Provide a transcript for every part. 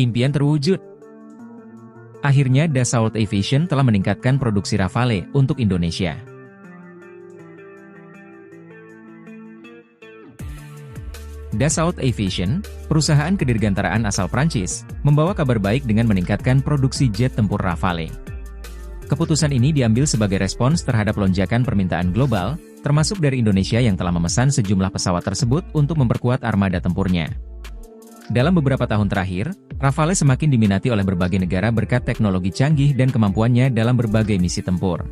Impian terwujud. Akhirnya Dassault Aviation telah meningkatkan produksi Rafale untuk Indonesia. Dassault Aviation, perusahaan kedirgantaraan asal Prancis, membawa kabar baik dengan meningkatkan produksi jet tempur Rafale. Keputusan ini diambil sebagai respons terhadap lonjakan permintaan global, termasuk dari Indonesia yang telah memesan sejumlah pesawat tersebut untuk memperkuat armada tempurnya. Dalam beberapa tahun terakhir, Rafale semakin diminati oleh berbagai negara berkat teknologi canggih dan kemampuannya dalam berbagai misi tempur.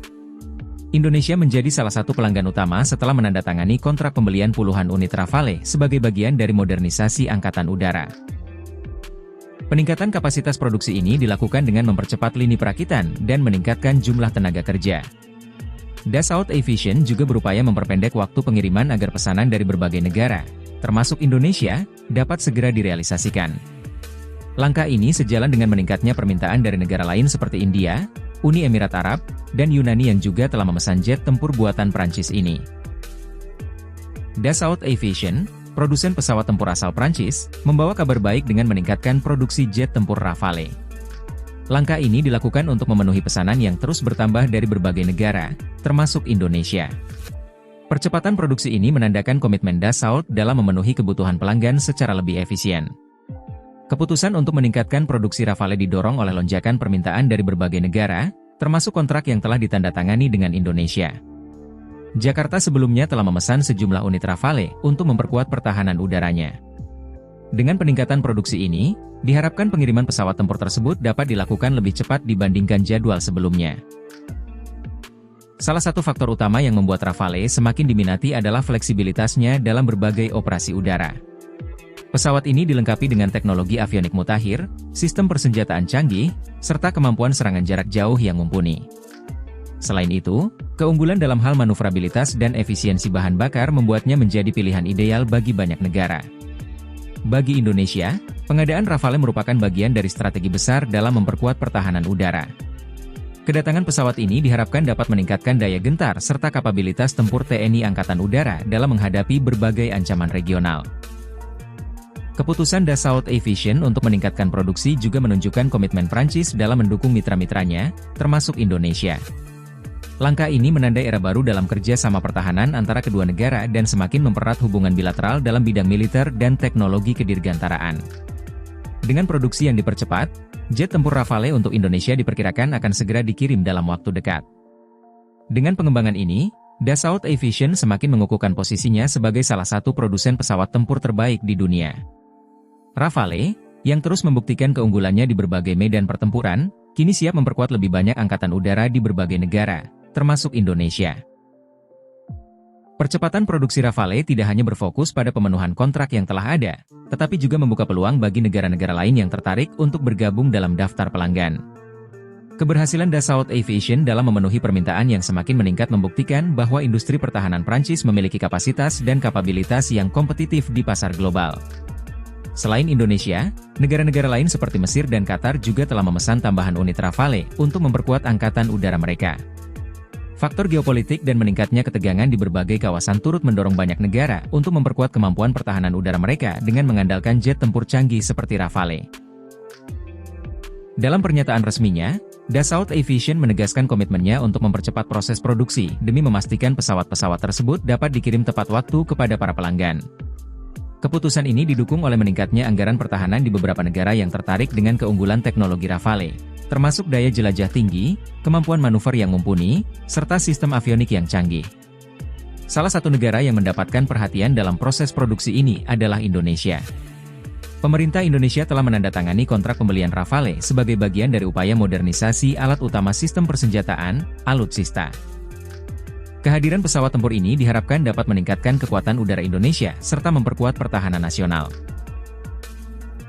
Indonesia menjadi salah satu pelanggan utama setelah menandatangani kontrak pembelian puluhan unit Rafale sebagai bagian dari modernisasi Angkatan Udara. Peningkatan kapasitas produksi ini dilakukan dengan mempercepat lini perakitan dan meningkatkan jumlah tenaga kerja. Dassault Aviation juga berupaya memperpendek waktu pengiriman agar pesanan dari berbagai negara, termasuk Indonesia, dapat segera direalisasikan. Langkah ini sejalan dengan meningkatnya permintaan dari negara lain seperti India, Uni Emirat Arab, dan Yunani yang juga telah memesan jet tempur buatan Prancis ini. Dassault Aviation, produsen pesawat tempur asal Prancis, membawa kabar baik dengan meningkatkan produksi jet tempur Rafale. Langkah ini dilakukan untuk memenuhi pesanan yang terus bertambah dari berbagai negara, termasuk Indonesia. Percepatan produksi ini menandakan komitmen Dassault dalam memenuhi kebutuhan pelanggan secara lebih efisien. Keputusan untuk meningkatkan produksi Rafale didorong oleh lonjakan permintaan dari berbagai negara, termasuk kontrak yang telah ditandatangani dengan Indonesia. Jakarta sebelumnya telah memesan sejumlah unit Rafale untuk memperkuat pertahanan udaranya. Dengan peningkatan produksi ini, diharapkan pengiriman pesawat tempur tersebut dapat dilakukan lebih cepat dibandingkan jadwal sebelumnya. Salah satu faktor utama yang membuat Rafale semakin diminati adalah fleksibilitasnya dalam berbagai operasi udara. Pesawat ini dilengkapi dengan teknologi avionik mutakhir, sistem persenjataan canggih, serta kemampuan serangan jarak jauh yang mumpuni. Selain itu, keunggulan dalam hal manuvrabilitas dan efisiensi bahan bakar membuatnya menjadi pilihan ideal bagi banyak negara. Bagi Indonesia, pengadaan Rafale merupakan bagian dari strategi besar dalam memperkuat pertahanan udara. Kedatangan pesawat ini diharapkan dapat meningkatkan daya gentar serta kapabilitas tempur TNI Angkatan Udara dalam menghadapi berbagai ancaman regional. Keputusan Dassault Aviation untuk meningkatkan produksi juga menunjukkan komitmen Prancis dalam mendukung mitra-mitranya, termasuk Indonesia. Langkah ini menandai era baru dalam kerja sama pertahanan antara kedua negara dan semakin mempererat hubungan bilateral dalam bidang militer dan teknologi kedirgantaraan. Dengan produksi yang dipercepat, jet tempur Rafale untuk Indonesia diperkirakan akan segera dikirim dalam waktu dekat. Dengan pengembangan ini, Dassault Aviation semakin mengukuhkan posisinya sebagai salah satu produsen pesawat tempur terbaik di dunia. Rafale, yang terus membuktikan keunggulannya di berbagai medan pertempuran, kini siap memperkuat lebih banyak angkatan udara di berbagai negara, termasuk Indonesia. Percepatan produksi Rafale tidak hanya berfokus pada pemenuhan kontrak yang telah ada, tetapi juga membuka peluang bagi negara-negara lain yang tertarik untuk bergabung dalam daftar pelanggan. Keberhasilan Dassault Aviation dalam memenuhi permintaan yang semakin meningkat membuktikan bahwa industri pertahanan Prancis memiliki kapasitas dan kapabilitas yang kompetitif di pasar global. Selain Indonesia, negara-negara lain seperti Mesir dan Qatar juga telah memesan tambahan unit Rafale untuk memperkuat angkatan udara mereka. Faktor geopolitik dan meningkatnya ketegangan di berbagai kawasan turut mendorong banyak negara untuk memperkuat kemampuan pertahanan udara mereka dengan mengandalkan jet tempur canggih seperti Rafale. Dalam pernyataan resminya, Dassault Aviation menegaskan komitmennya untuk mempercepat proses produksi demi memastikan pesawat-pesawat tersebut dapat dikirim tepat waktu kepada para pelanggan. Keputusan ini didukung oleh meningkatnya anggaran pertahanan di beberapa negara yang tertarik dengan keunggulan teknologi Rafale, termasuk daya jelajah tinggi, kemampuan manuver yang mumpuni, serta sistem avionik yang canggih. Salah satu negara yang mendapatkan perhatian dalam proses produksi ini adalah Indonesia. Pemerintah Indonesia telah menandatangani kontrak pembelian Rafale sebagai bagian dari upaya modernisasi alat utama sistem persenjataan, Alutsista. Kehadiran pesawat tempur ini diharapkan dapat meningkatkan kekuatan udara Indonesia serta memperkuat pertahanan nasional.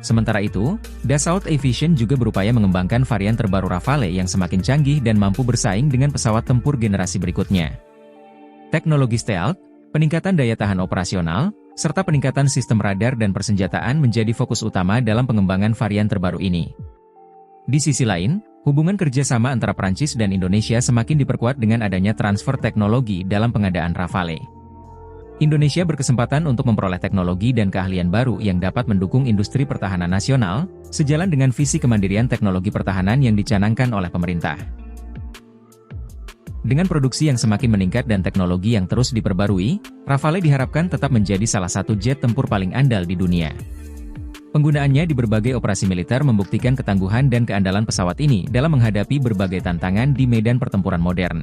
Sementara itu, Dassault Aviation juga berupaya mengembangkan varian terbaru Rafale yang semakin canggih dan mampu bersaing dengan pesawat tempur generasi berikutnya. Teknologi stealth, peningkatan daya tahan operasional, serta peningkatan sistem radar dan persenjataan menjadi fokus utama dalam pengembangan varian terbaru ini. Di sisi lain, hubungan kerjasama antara Prancis dan Indonesia semakin diperkuat dengan adanya transfer teknologi dalam pengadaan Rafale. Indonesia berkesempatan untuk memperoleh teknologi dan keahlian baru yang dapat mendukung industri pertahanan nasional, sejalan dengan visi kemandirian teknologi pertahanan yang dicanangkan oleh pemerintah. Dengan produksi yang semakin meningkat dan teknologi yang terus diperbarui, Rafale diharapkan tetap menjadi salah satu jet tempur paling andal di dunia. Penggunaannya di berbagai operasi militer membuktikan ketangguhan dan keandalan pesawat ini dalam menghadapi berbagai tantangan di medan pertempuran modern.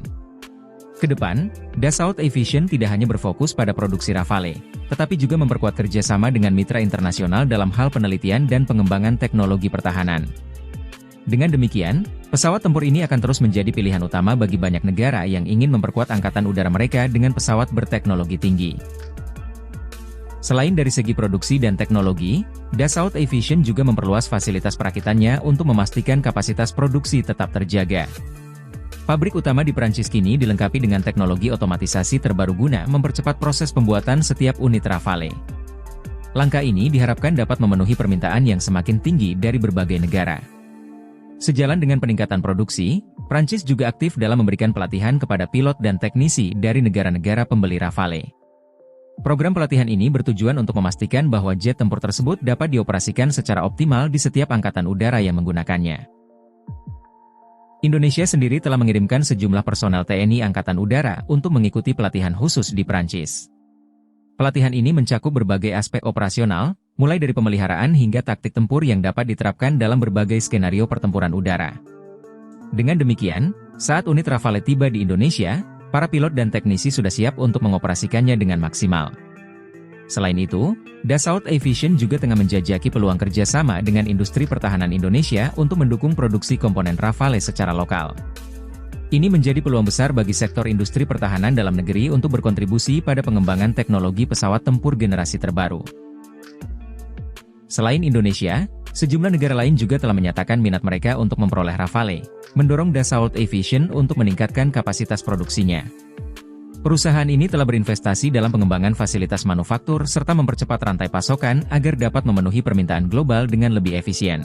Kedepan, Dassault Aviation tidak hanya berfokus pada produksi Rafale, tetapi juga memperkuat kerjasama dengan mitra internasional dalam hal penelitian dan pengembangan teknologi pertahanan. Dengan demikian, pesawat tempur ini akan terus menjadi pilihan utama bagi banyak negara yang ingin memperkuat angkatan udara mereka dengan pesawat berteknologi tinggi. Selain dari segi produksi dan teknologi, Dassault Aviation juga memperluas fasilitas perakitannya untuk memastikan kapasitas produksi tetap terjaga. Pabrik utama di Prancis kini dilengkapi dengan teknologi otomatisasi terbaru guna mempercepat proses pembuatan setiap unit Rafale. Langkah ini diharapkan dapat memenuhi permintaan yang semakin tinggi dari berbagai negara. Sejalan dengan peningkatan produksi, Prancis juga aktif dalam memberikan pelatihan kepada pilot dan teknisi dari negara-negara pembeli Rafale. Program pelatihan ini bertujuan untuk memastikan bahwa jet tempur tersebut dapat dioperasikan secara optimal di setiap angkatan udara yang menggunakannya. Indonesia sendiri telah mengirimkan sejumlah personel TNI Angkatan Udara untuk mengikuti pelatihan khusus di Prancis. Pelatihan ini mencakup berbagai aspek operasional, mulai dari pemeliharaan hingga taktik tempur yang dapat diterapkan dalam berbagai skenario pertempuran udara. Dengan demikian, saat unit Rafale tiba di Indonesia, para pilot dan teknisi sudah siap untuk mengoperasikannya dengan maksimal. Selain itu, Dassault Aviation juga tengah menjajaki peluang kerjasama dengan industri pertahanan Indonesia untuk mendukung produksi komponen Rafale secara lokal. Ini menjadi peluang besar bagi sektor industri pertahanan dalam negeri untuk berkontribusi pada pengembangan teknologi pesawat tempur generasi terbaru. Selain Indonesia, sejumlah negara lain juga telah menyatakan minat mereka untuk memperoleh Rafale, mendorong Dassault Aviation untuk meningkatkan kapasitas produksinya. Perusahaan ini telah berinvestasi dalam pengembangan fasilitas manufaktur serta mempercepat rantai pasokan agar dapat memenuhi permintaan global dengan lebih efisien.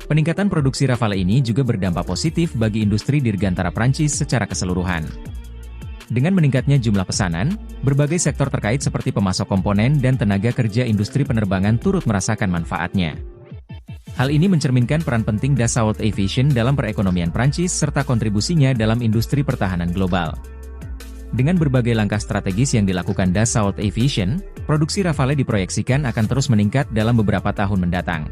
Peningkatan produksi Rafale ini juga berdampak positif bagi industri dirgantara Prancis secara keseluruhan. Dengan meningkatnya jumlah pesanan, berbagai sektor terkait seperti pemasok komponen dan tenaga kerja industri penerbangan turut merasakan manfaatnya. Hal ini mencerminkan peran penting Dassault Aviation dalam perekonomian Prancis serta kontribusinya dalam industri pertahanan global. Dengan berbagai langkah strategis yang dilakukan Dassault Aviation, produksi Rafale diproyeksikan akan terus meningkat dalam beberapa tahun mendatang.